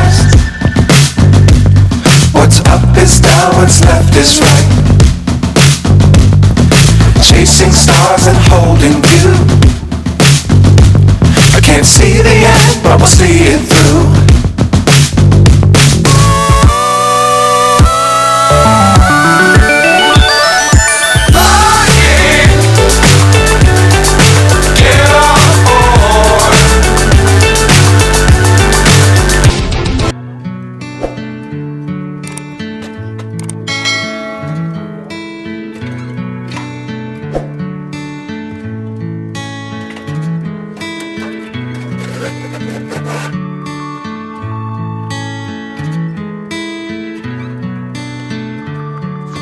past. What's up is down, what's left is right. Chasing stars and holding you. I can't see the end, but we'll see it through.